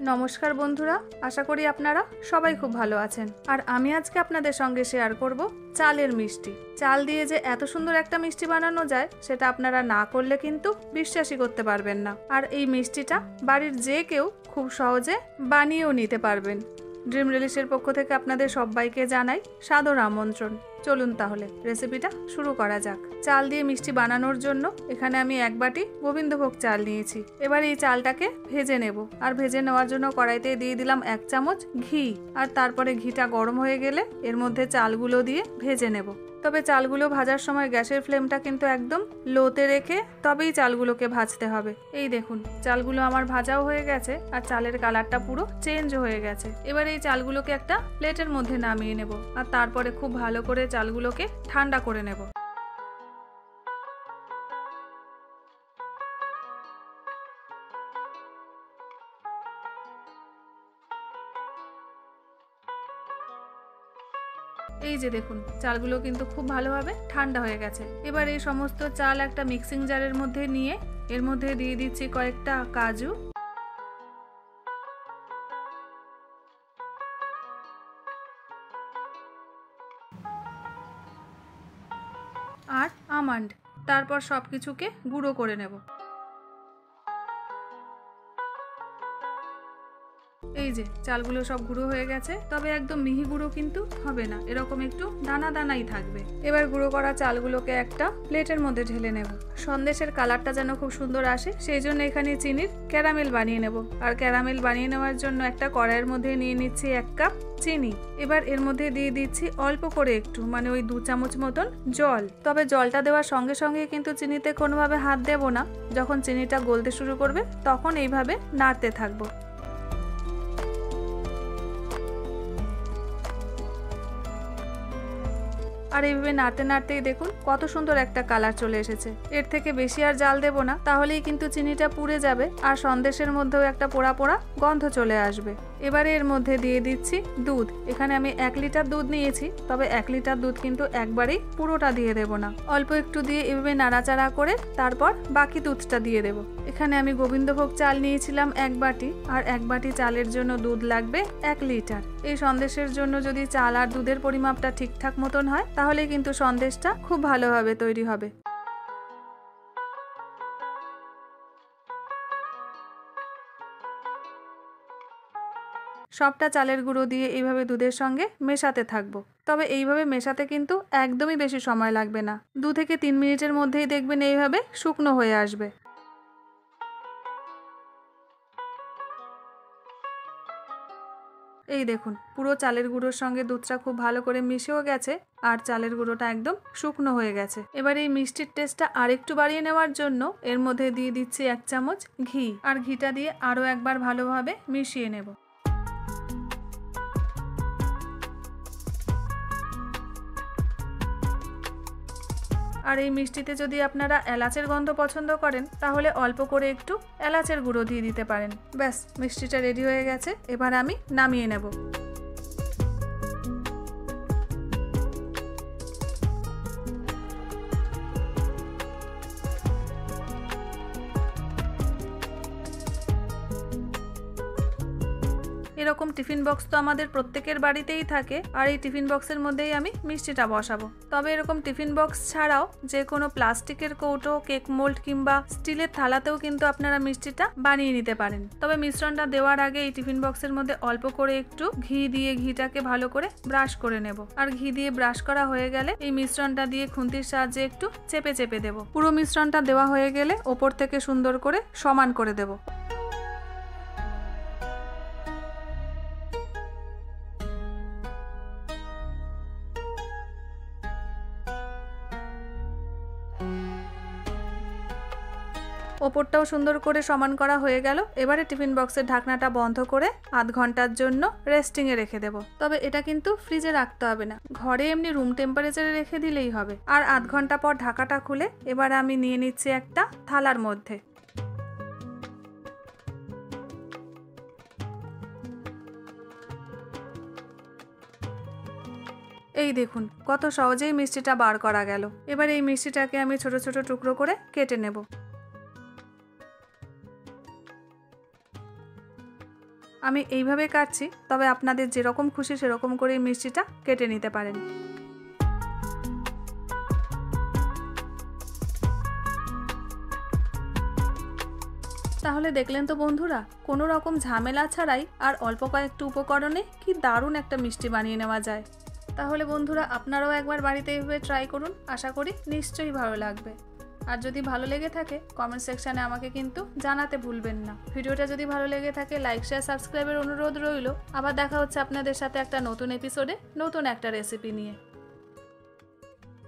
নমস্কার বন্ধুরা, আশা করি আপনারা সবাই খুব ভালো আছেন। আর আমি আজকে আপনাদের সঙ্গে শেয়ার করব চালের মিষ্টি। চাল দিয়ে যে এত সুন্দর একটা মিষ্টি বানানো যায় সেটা আপনারা না করলে কিন্তু বিশ্বাসই করতে পারবেন না। আর এই মিষ্টিটা বাড়ির যে কেউ খুব সহজে বানিয়েও নিতে পারবেন। ড্রিম রিলিশের পক্ষ থেকে আপনাদের সবাইকে জানাই সাদর আমন্ত্রণ। চলুন তাহলে রেসিপিটা শুরু করা যাক। চাল দিয়ে মিষ্টি বানানোর জন্য এখানে আমি 1 বাটি গোবিন্দভোগ চাল নিয়েছি। এবার এই চালটাকে ভেজে নেব। আর ভেজে নেওয়ার জন্য কড়াইতে দিয়ে দিলাম 1 চামচ ঘি। আর তারপরে ঘিটা গরম হয়ে গেলে এর মধ্যে চালগুলো দিয়ে ভেজে নেব। তবে চালগুলো ভাজার সময় গ্যাসের ফ্লেমটা কিন্তু একদম লোতে রেখে তবেই চালগুলোকে ভাজতে হবে। এই দেখুন, চালগুলো আমার ভাজাও হয়ে গেছে আর চালের কালারটা পুরো চেঞ্জ হয়ে গেছে। এবার এই চালগুলোকে একটা প্লেটের মধ্যে নামিয়ে নেব আর তারপরে খুব ভালো করে চালগুলোকে ঠান্ডা করে নেব। এই যে দেখুন, চালগুলো কিন্তু খুব ভালোভাবে ঠান্ডা হয়ে গেছে। এবার এই সমস্ত চাল একটা মিক্সিং জারের মধ্যে নিয়ে এর মধ্যে দিয়ে দিচ্ছি কয়েকটা কাজু, আর আমন্ড। তারপর সবকিছুকে গুঁড়ো করে নেব। এই যে চালগুলো সব গুঁড়ো হয়ে গেছে, তবে একদম মিহি গুঁড়ো কিন্তু হবে না, এরকম একটু দানা দানাই থাকবে। এবার গুঁড়ো করা চালগুলোকে একটা প্লেটের মধ্যে ঢেলে নেব। সন্দেশের কালারটা যেন খুব সুন্দর আসে সেই জন্য এখানে চিনির ক্যারামেল বানিয়ে নেব। আর ক্যারামেল বানিয়ে নেওয়ার জন্য একটা কড়াইয়ের মধ্যে নিয়ে নিচ্ছি 1 কাপ চিনি। এবার এর মধ্যে দিয়ে দিচ্ছি অল্প করে একটু, মানে ওই 2 চামচ মতন জল। তবে জলটা দেওয়ার সঙ্গে সঙ্গে কিন্তু চিনিতে কোনোভাবে হাত দেব না। যখন চিনিটা গলতে শুরু করবে তখন এইভাবে নাড়তে থাকবো। আর এইভাবে নাড়তে নাড়তেই দেখুন কত সুন্দর একটা কালার চলে এসেছে। এর থেকে বেশি আর জাল দেব না, তাহলেই কিন্তু চিনিটা পুড়ে যাবে আর সন্দেশের মধ্যেও একটা পোড়া পোড়া গন্ধ চলে আসবে। এবারে এর মধ্যে দিয়ে দিচ্ছি দুধ। এখানে আমি 1 লিটার দুধ নিয়েছি, তবে 1 লিটার দুধ কিন্তু একবারেই পুরোটা দিয়ে দেব না, অল্প একটু দিয়ে এভাবে নাড়াচাড়া করে তারপর বাকি দুধটা দিয়ে দেব। এখানে আমি গোবিন্দভোগ চাল নিয়েছিলাম 1 বাটি, আর 1 বাটি চালের জন্য দুধ লাগবে 1 লিটার। এই সন্দেশের জন্য যদি চাল আর দুধের পরিমাপটা ঠিকঠাক মতন হয় তাহলে কিন্তু সন্দেশটা খুব ভালোভাবে তৈরি হবে। সবটা চালের গুঁড়ো দিয়ে এইভাবে দুধের সঙ্গে মেশাতে থাকবো। তবে এইভাবে মেশাতে কিন্তু একদমই বেশি সময় লাগবে না, 2 থেকে 3 মিনিটের মধ্যেই দেখবেন এইভাবে শুকনো হয়ে আসবে। এই দেখুন, পুরো চালের গুঁড়োর সঙ্গে দুধটা খুব ভালো করে মিশেও গেছে আর চালের গুঁড়োটা একদম শুকনো হয়ে গেছে। এবার এই মিষ্টির টেস্টটা আরেকটু বাড়িয়ে নেওয়ার জন্য এর মধ্যে দিয়ে দিচ্ছি 1 চামচ ঘি। আর ঘিটা দিয়ে আরও একবার ভালোভাবে মিশিয়ে নেব। আর এই মিষ্টিতে যদি আপনারা এলাচের গন্ধ পছন্দ করেন তাহলে অল্প করে একটু এলাচের গুঁড়ো দিয়ে দিতে পারেন। ব্যাস, মিষ্টিটা রেডি হয়ে গেছে। এবার আমি নামিয়ে নেব। এরকম টিফিন বক্স তো আমাদের প্রত্যেকের বাড়িতেই থাকে, আর এই টিফিন বক্সের মধ্যেই আমি মিষ্টিটা বসাবো। তবে এরকম টিফিন বক্স ছাড়াও যে কোনো প্লাস্টিকের কৌটো, কেক মোল্ড কিংবা স্টিলের থালাতেও কিন্তু আপনারা মিষ্টিটা বানিয়ে নিতে পারেন। তবে মিশ্রণটা দেওয়ার আগে এই টিফিন বক্সের মধ্যে অল্প করে একটু ঘি দিয়ে ঘিটাকে ভালো করে ব্রাশ করে নেব। আর ঘি দিয়ে ব্রাশ করা হয়ে গেলে এই মিশ্রণটা দিয়ে খুন্তির সাহায্যে একটু চেপে চেপে দেব। পুরো মিশ্রণটা দেওয়া হয়ে গেলে ওপর থেকে সুন্দর করে সমান করে দেব। ওপরটাও সুন্দর করে সমান করা হয়ে গেল। এবারে টিফিন বক্সের ঢাকনাটা বন্ধ করে আধ ঘন্টার জন্য রেস্টিংয়ে রেখে দেব। তবে এটা কিন্তু ফ্রিজে রাখতে হবে না, ঘরে এমনি রুম টেম্পারেচারে রেখে দিলেই হবে। আর আধ ঘন্টা পর ঢাকাটা খুলে এবারে আমি নিয়ে নিচ্ছি একটা থালার মধ্যে। এই দেখুন কত সহজেই মিষ্টিটা বার করা গেল। এবার এই মিষ্টিটাকে আমি ছোট ছোট টুকরো করে কেটে নেব। আমি এইভাবে কাটছি, তবে আপনাদের যেরকম খুশি সেরকম করে মিষ্টিটা কেটে নিতে পারেন। তাহলে দেখলেন তো বন্ধুরা, কোনো রকম ঝামেলা ছাড়াই আর অল্প কয়েকটা উপকরণে কি দারুণ একটা মিষ্টি বানিয়ে নেওয়া যায়। তাহলে বন্ধুরা, আপনারাও একবার বাড়িতে এইভাবে ট্রাই করুন, আশা করি নিশ্চয়ই ভালো লাগবে। আর যদি ভালো লেগে থাকে কমেন্ট সেকশানে আমাকে কিন্তু জানাতে ভুলবেন না। ভিডিওটা যদি ভালো লেগে থাকে লাইক শেয়ার সাবস্ক্রাইবের অনুরোধ রইল। আবার দেখা হচ্ছে আপনাদের সাথে একটা নতুন এপিসোডে নতুন একটা রেসিপি নিয়ে।